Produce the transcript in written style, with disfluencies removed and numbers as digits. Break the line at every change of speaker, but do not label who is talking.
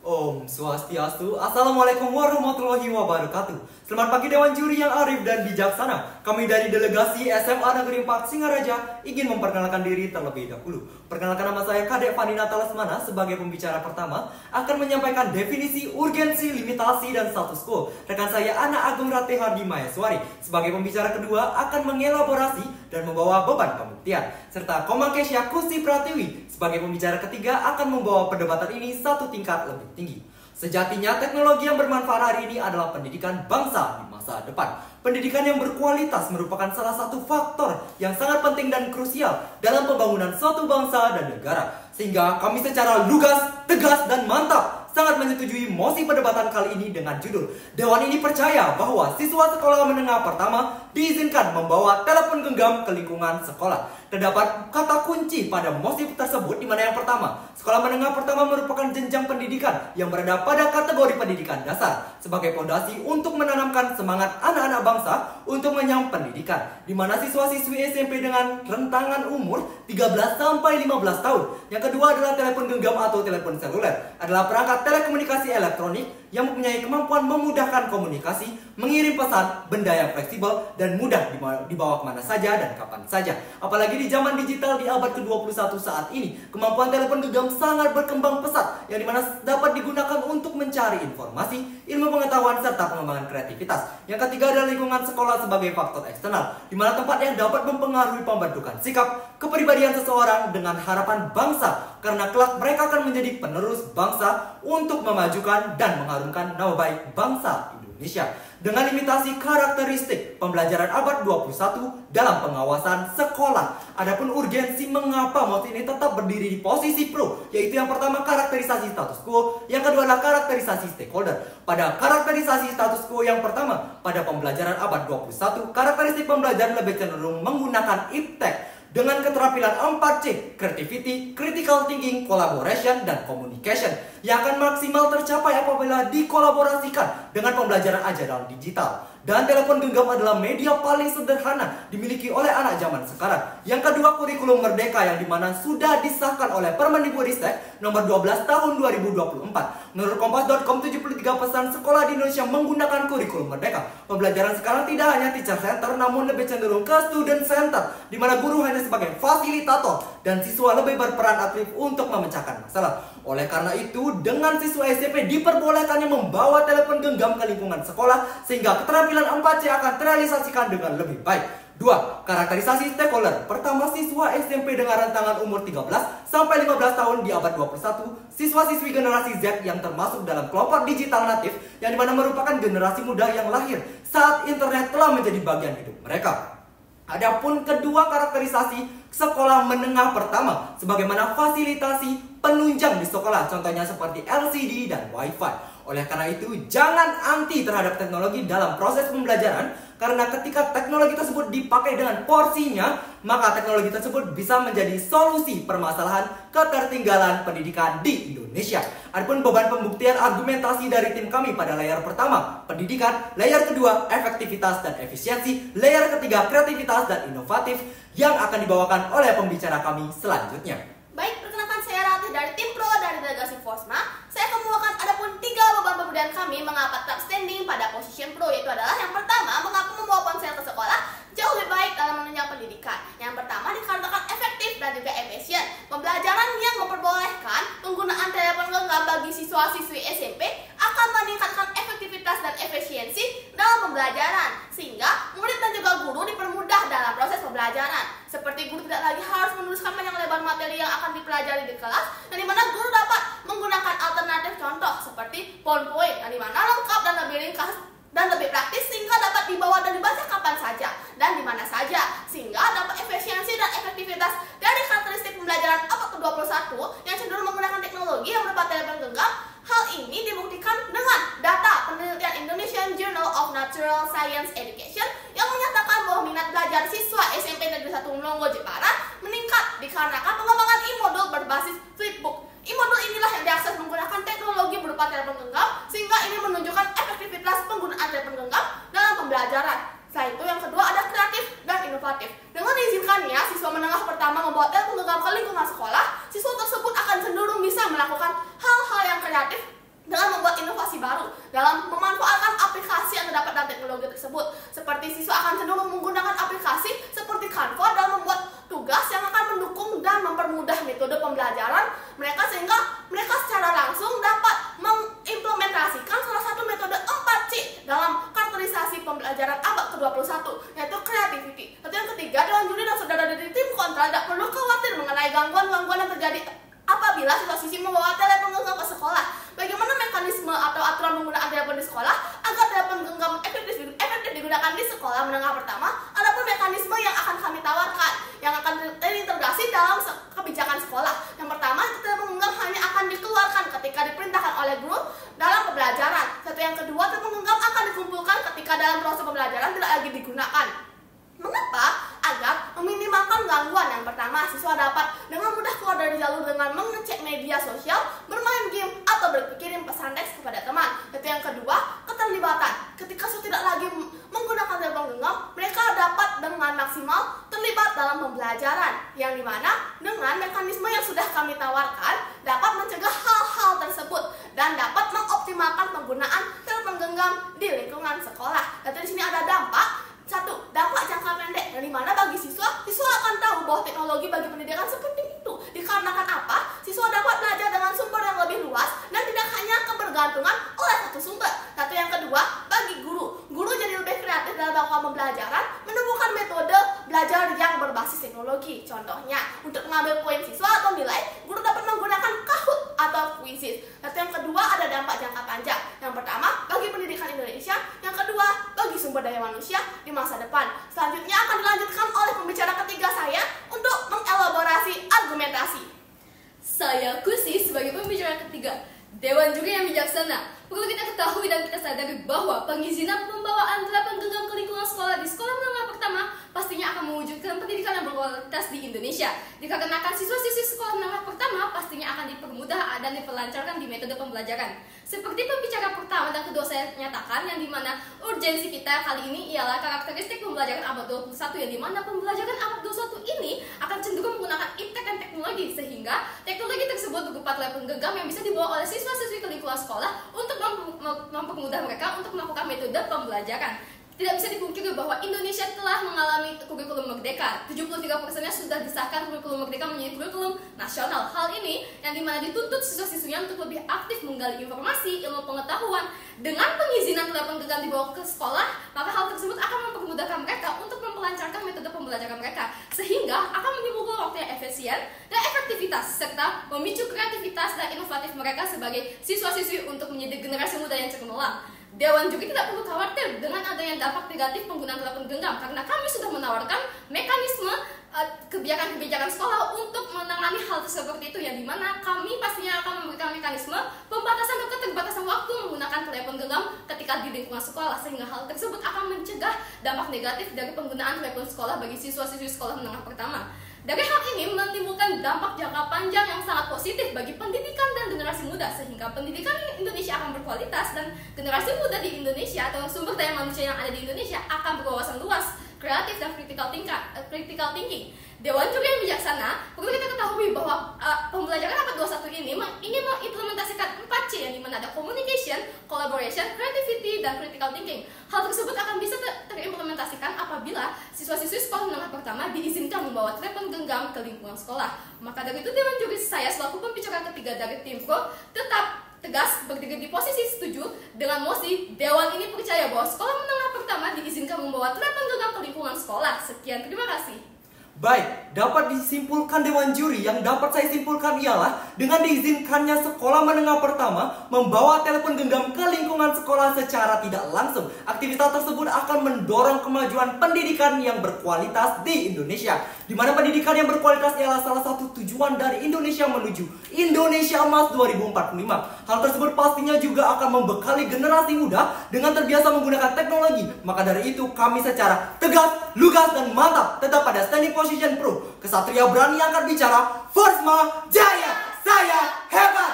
Om Swastiastu. Assalamualaikum warahmatullahi wabarakatuh. Selamat pagi Dewan Juri yang arif dan bijaksana. Kami dari delegasi SMA Negeri 4 Singaraja ingin memperkenalkan diri terlebih dahulu. Perkenalkan, nama saya Kadek Fandinata Lesmana. Sebagai pembicara pertama akan menyampaikan definisi, urgensi, limitasi, dan status quo. Rekan saya Ana Agung Rateha di Mayaswari sebagai pembicara kedua akan mengelaborasi dan membawa beban pembuktian. Serta Komangkesya Kusti Pratiwi sebagai pembicara ketiga akan membawa perdebatan ini satu tingkat lebih tinggi. Sejatinya teknologi yang bermanfaat hari ini adalah pendidikan bangsa di masa depan. Pendidikan yang berkualitas merupakan salah satu faktor yang sangat penting dan krusial dalam pembangunan suatu bangsa dan negara. Sehingga kami secara lugas, tegas, dan mantap sangat menyetujui mosi perdebatan kali ini dengan judul Dewan ini percaya bahwa siswa sekolah menengah pertama diizinkan membawa telepon genggam ke lingkungan sekolah. Terdapat kata kunci pada mosi tersebut, di mana yang pertama, sekolah menengah pertama merupakan jenjang pendidikan yang berada pada kategori pendidikan dasar sebagai fondasi untuk menanamkan semangat anak-anak bangsa untuk mengenyam pendidikan, di mana siswa-siswi SMP dengan rentangan umur 13 sampai 15 tahun. Yang kedua adalah telepon genggam atau telepon seluler, adalah perangkat telekomunikasi elektronik yang mempunyai kemampuan memudahkan komunikasi, mengirim pesan, benda yang fleksibel dan mudah dibawa kemana saja dan kapan saja. Apalagi di zaman digital di abad ke-21 saat ini, kemampuan telepon genggam sangat berkembang pesat, yang dimana dapat digunakan untuk mencari informasi, ilmu pengetahuan, serta pengembangan kreativitas. Yang ketiga adalah lingkungan sekolah sebagai faktor eksternal, di mana tempat yang dapat mempengaruhi pembentukan sikap, kepribadian seseorang dengan harapan bangsa, karena kelak mereka akan menjadi penerus bangsa untuk memajukan dan mengharumkan nama baik bangsa Indonesia. Dengan limitasi karakteristik pembelajaran abad 21 dalam pengawasan sekolah. Adapun urgensi mengapa mosi ini tetap berdiri di posisi pro, yaitu yang pertama karakterisasi status quo, yang kedua adalah karakterisasi stakeholder. Pada karakterisasi status quo yang pertama, pada pembelajaran abad 21, karakteristik pembelajaran lebih cenderung menggunakan iptek dengan keterampilan 4C, creativity, critical thinking, collaboration, dan communication, yang akan maksimal tercapai apabila dikolaborasikan dengan pembelajaran ajaran digital. Dan telepon genggam adalah media paling sederhana dimiliki oleh anak zaman sekarang. Yang kedua, kurikulum merdeka, yang dimana sudah disahkan oleh Permendikbudristek nomor 12 tahun 2024. Menurut Kompas.com, 73% sekolah di Indonesia menggunakan kurikulum merdeka. Pembelajaran sekarang tidak hanya teacher center, namun lebih cenderung ke student center, di mana guru hanya sebagai fasilitator dan siswa lebih berperan aktif untuk memecahkan masalah. Oleh karena itu, dengan siswa SMP diperbolehkannya membawa telepon genggam ke lingkungan sekolah, sehingga keterampilan 4C akan terrealisasikan dengan lebih baik. 2. Karakterisasi stakeholder. Pertama, siswa SMP dengan rentangan umur 13 sampai 15 tahun di abad 21, siswa-siswi generasi Z yang termasuk dalam kelompok digital natif, yang dimana merupakan generasi muda yang lahir saat internet telah menjadi bagian hidup mereka. Adapun kedua karakterisasi sekolah menengah pertama, sebagaimana fasilitasi penunjang di sekolah, contohnya seperti LCD dan Wi-Fi. Oleh karena itu, jangan anti terhadap teknologi dalam proses pembelajaran, karena ketika teknologi tersebut dipakai dengan porsinya, maka teknologi tersebut bisa menjadi solusi permasalahan ketertinggalan pendidikan di Indonesia. Adapun beban pembuktian argumentasi dari tim kami pada layer pertama, pendidikan, layer kedua, efektivitas dan efisiensi, layer ketiga, kreativitas dan inovatif, yang akan dibawakan oleh pembicara kami selanjutnya.
Baik, perkenalkan saya Ratih dari tim Pro dari delegasi Fosma. Saya akan membawakan adapun 3 beban pembuktian kami mengapa tetap standing pada position pro, yaitu adalah yang pertama, mengapa membawa ponsel ke sekolah jauh lebih baik dalam menunjang pendidikan. Yang pertama, dikarenakan efektif dan juga efisien. Pembelajaran yang memperbolehkan penggunaan telepon genggam bagi siswa-siswi SMP akan meningkatkan efektivitas dan efisiensi dalam pembelajaran, sehingga murid dan juga guru dipermudah dalam proses pembelajaran. Seperti guru tidak lagi harus menuliskan panjang lebar materi yang akan dipelajari di kelas, dan dimana guru dapat menggunakan alternatif contoh seperti PowerPoint, yang dimana lengkap dan lebih ringkas dan lebih praktis, sehingga dapat dibawa dan dibaca kapan saja dan di mana saja, sehingga dapat efisiensi dan efektivitas dari karakteristik pembelajaran abad ke-21 yang cenderung menggunakan teknologi yang berupa telepon genggam. Hal ini dibuktikan dengan data penelitian Indonesian Journal of Natural Science Education yang menyatakan bahwa minat belajar siswa SMP Negeri 1 Melongo Jepara meningkat dikarenakan pengembangan e-modul berbasis flipbook. E-modul inilah yang diakses menggunakan teknologi berupa telepon genggam, sehingga ini menunjukkan efektivitas penggunaan telepon genggam dalam pembelajaran. Selain itu, yang kedua ada kreatif dan inovatif. Dengan diizinkannya siswa menengah pertama membawa telepon genggam ke lingkungan sekolah, siswa tersebut akan cenderung bisa melakukan hal-hal yang kreatif inovasi baru dalam memanfaatkan aplikasi yang terdapat dalam teknologi tersebut. Seperti siswa akan cenderung menggunakan aplikasi seperti Canva dalam membuat tugas yang akan mendukung dan mempermudah metode pembelajaran mereka, sehingga mereka secara langsung dapat mengimplementasikan salah satu metode 4C dalam karakterisasi pembelajaran abad ke-21, yaitu creativity. Lalu yang ketiga, Dewan Juri dan saudara dari tim kontrol tidak perlu khawatir mengenai gangguan-gangguan yang terjadi apabila siswa-siswi membawa telepon genggam ke sekolah. Bagaimana mekanisme atau aturan penggunaan telepon di sekolah agar telepon genggam efektif digunakan di sekolah menengah pertama? Adapun mekanisme yang akan kami tawarkan yang akan terintegrasi dalam kebijakan sekolah. Yang pertama, telepon genggam hanya akan dikeluarkan ketika diperintahkan oleh guru dalam pembelajaran. Yang kedua, telepon genggam akan dikumpulkan ketika dalam proses pembelajaran tidak lagi digunakan. Mengapa? Agar meminimalkan gangguan. Yang pertama, siswa dapat dengan mudah keluar dari jalur dengan mengecek media sosial, bermain game, atau berkirim pesan teks kepada teman. Yang kedua, keterlibatan. Ketika siswa tidak lagi menggunakan telepon genggam, mereka dapat dengan maksimal terlibat dalam pembelajaran, yang dimana dengan mekanisme yang sudah kami tawarkan dapat mencegah hal-hal tersebut dan dapat mengoptimalkan penggunaan telepon genggam di lingkungan sekolah. Dan di sini ada dampak. Satu, dampak jangka pendek, yang dimana bagi siswa akan tahu bahwa teknologi bagi pendidikan sepenting itu. Dikarenakan apa? Siswa dapat belajar dengan sumber yang lebih luas dan tidak hanya kebergantungan oleh satu sumber. Satu, yang kedua, bagi guru jadi lebih kreatif dalam melakukan pembelajaran, menemukan metode belajar yang berbasis teknologi. Contohnya, untuk mengambil poin siswa atau nilai, guru dapat menggunakan Kahoot atau Quizizz. Yang kedua, ada dampak jangka panjang. Yang pertama, bagi pendidikan Indonesia. Yang kedua, bagi sumber daya manusia di masa depan. Selanjutnya akan dilanjutkan oleh pembicara ketiga saya untuk mengelaborasi argumentasi.
Saya Kusi sebagai pembicara ketiga. Dewan Juri yang bijaksana, perlu kita ketahui dan kita sadari bahwa pengizinan pembawaan telepon genggam ke lingkungan sekolah di sekolah menengah pertama pastinya akan mewujudkan pendidikan yang berkualitas di Indonesia. Dikarenakan siswa-siswi sekolah menengah pertama pastinya akan dipermudah dan diperlancarkan di metode pembelajaran. Seperti pembicara pertama dan kedua saya nyatakan, yang dimana urgensi kita kali ini ialah karakteristik pembelajaran abad 21, yang dimana pembelajaran abad 21 ini akan cenderung menggunakan iptek dan teknologi, sehingga teknologi tersebut berupa telepon genggam yang bisa dibawa oleh siswa-siswi ke lingkungan sekolah untuk mempermudah mereka untuk melakukan metode pembelajaran. Tidak bisa dipungkiri bahwa Indonesia telah mengalami kurikulum merdeka. 73%-nya sudah disahkan kurikulum merdeka menjadi kurikulum nasional. Hal ini yang dimana dituntut siswa-siswinya untuk lebih aktif menggali informasi, ilmu pengetahuan. Dengan pengizinan telepon genggam dibawa ke sekolah, maka hal tersebut akan mempermudahkan mereka untuk memperlancarkan metode pembelajaran mereka, sehingga akan menimbulkan waktu yang efisien dan efektivitas, serta memicu kreativitas dan inovatif mereka sebagai siswa-siswi untuk menjadi generasi muda yang cemerlang. Dewan Juri tidak perlu khawatir dengan adanya dampak negatif penggunaan telepon genggam, karena kami sudah menawarkan mekanisme kebijakan-kebijakan sekolah untuk menangani hal seperti itu, yang dimana kami pastinya akan memberikan mekanisme pembatasan atau keterbatasan waktu menggunakan telepon genggam ketika di lingkungan sekolah, sehingga hal tersebut akan mencegah dampak negatif dari penggunaan telepon sekolah bagi siswa-siswi sekolah menengah pertama. Dari hal ini menimbulkan dampak jangka panjang yang sangat positif bagi pendidikan dan generasi muda, sehingga pendidikan Indonesia akan berkualitas dan generasi muda di Indonesia atau sumber daya manusia yang ada di Indonesia akan berwawasan luas, kreatif, dan critical thinking. Dewan Juri yang bijaksana, perlu kita ketahui bahwa pembelajaran abad 21 ini ingin mengimplementasikan 4C, yang dimana ada communication, collaboration, creativity, dan critical thinking. Hal tersebut akan bisa terimplementasikan apabila siswa-siswi sekolah menengah pertama diizinkan membawa telepon genggam ke lingkungan sekolah. Maka dari itu, Dewan Juri saya selaku pembicara ketiga dari tim Pro tetap tegas berdiri di posisi setuju dengan mosi Dewan ini percaya bahwa sekolah menengah pertama diizinkan membawa telepon genggam ke lingkungan sekolah. Sekian, terima kasih.
Baik, dapat disimpulkan Dewan Juri. Yang dapat saya simpulkan ialah dengan diizinkannya sekolah menengah pertama membawa telepon genggam ke lingkungan sekolah secara tidak langsung, aktivitas tersebut akan mendorong kemajuan pendidikan yang berkualitas di Indonesia, di mana pendidikan yang berkualitas ialah salah satu tujuan dari Indonesia menuju Indonesia Emas 2045. Hal tersebut pastinya juga akan membekali generasi muda dengan terbiasa menggunakan teknologi. Maka dari itu kami secara tegas, lugas, dan mantap tetap pada standing position pro. Kesatria berani angkat bicara, Forsma Jaya, saya hebat.